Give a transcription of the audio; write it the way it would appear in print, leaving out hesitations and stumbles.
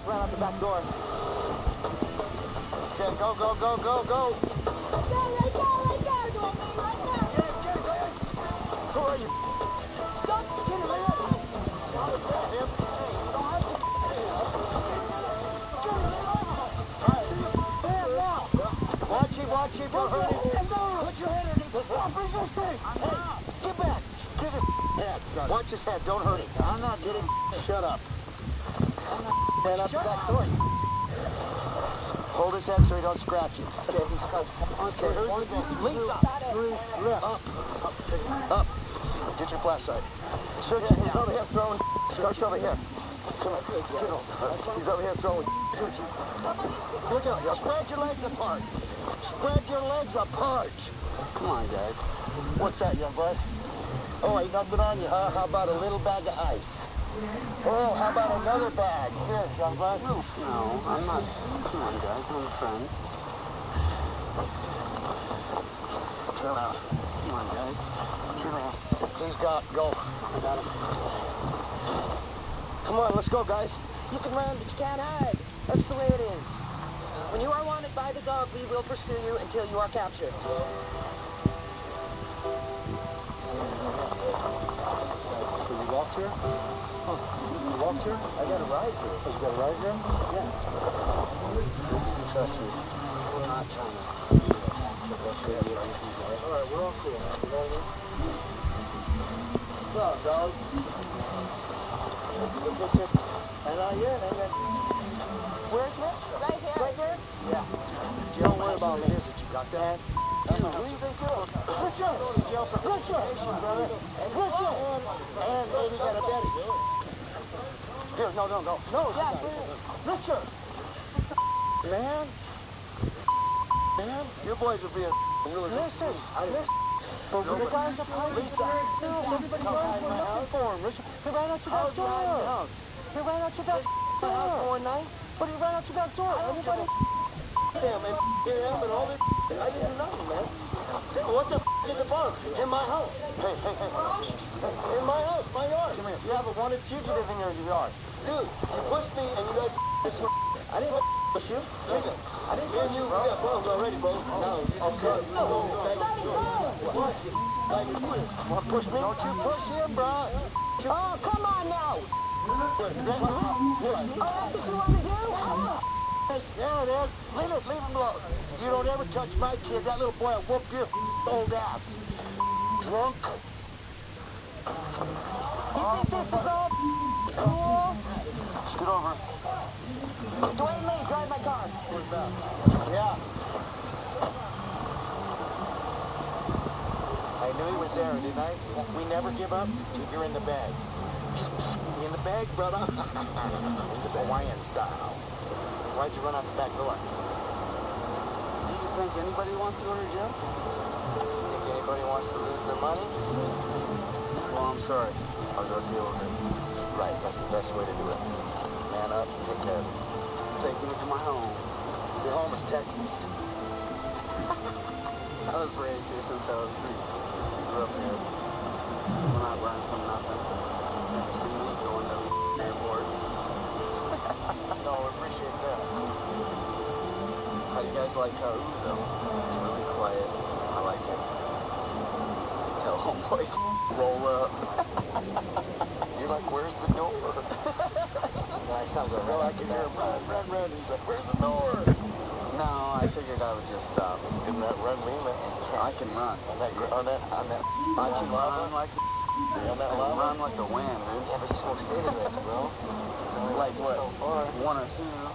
just ran out the back door. Okay, go, go, go, go, go. Right there, Dorothy, right there. Get it, go ahead. Who are you? Don't Get him, right here. Him. Hey, you don't have to. Watch him, don't hurt him. Put your head underneath his stop resisting. Hey, get back. Get his head. Watch his head, don't hurt him. I'm not getting. Shut up. Man up the back door. Hold his head so he don't scratch it. Okay, he's got. Okay, who's this? Lisa. Up. Get your flashlight. Search it. He's over here throwing. Search over here. Come on. He's over here throwing. Search it. Look out. Spread your legs apart. Spread your legs apart. Come on, guys. What's that, young bud? Oh, ain't nothing on you, huh? How about a little bag of ice? Oh, how about another bag? Here, young bud. No, I'm not. Come on, guys. I'm a friend. Turn around. Come on, guys. Turn around. He's got. Go. I got him. Come on, let's go, guys. You can run, but you can't hide. That's the way it is. When you are wanted by the dog, we will pursue you until you are captured. So you walked here? Oh, you walked here? I got a ride here. Oh, you got a ride here? Yeah. You trust me. We're not trying to. All right, we're all cool. You know what I mean? What's up, dog? And yeah, where's Rich? Right here. Right there? Yeah. Don't worry about me. Is it you got that? Who do you think you're? Richard! Go to jail for Richard, brother. Richard! And maybe got a Betty. Here, no. No, yeah, Richard! Man, your boys are being really. Listen. But the guys are playing. Lisa. Everybody knows we're looking for him. Richard, he ran out your back door. He ran out your back door. One night? But he ran out your back door. Everybody. Damn, man. Here I am and all this. I didn't do nothing, man. What the is a bug? In my house. Hey. In my house, my yard. Come here. You have a wanted fugitive in your yard. Dude, you pushed me and you guys I didn't push you. I didn't push you. Yeah, bro, already, bro. No, okay. What? Want to push me? Don't you push him, bro. Oh, come on now. Oh, that's what you want to do? There it is. Leave him alone. You don't ever touch my kid. That little boy will whoop your old ass. Drunk. You think this is all cool? Scoot over. Dwayne Lee, drive my car. Yeah. I knew he was there, didn't I? We never give up till you're in the bag. In the bag, brother. In the Hawaiian style. Why'd you run out the back door? Do you think anybody wants to go to jail? Think anybody wants to lose their money? Well, I'm sorry. I'll go deal with it. Right, that's the best way to do it. Man up, take care of it. Take me to my home. Your home is Texas. I was raised here since I was 3. Grew up here. We're not running from nothing. Never seen me going to the airport. No, we appreciate that. How do you guys like Haru, though? It's really quiet. I like it. Tell homeboys, roll up. You're like, where's the door? I sound good. No, I can hear him run. He's like, where's the door? No, I figured I would just stop. Give him that run, Lima. I can run. On that. I can run like On that lava? run like the wind, dude. Yeah, but you smoke cigarettes, bro. Like what? So far. 1 or 2.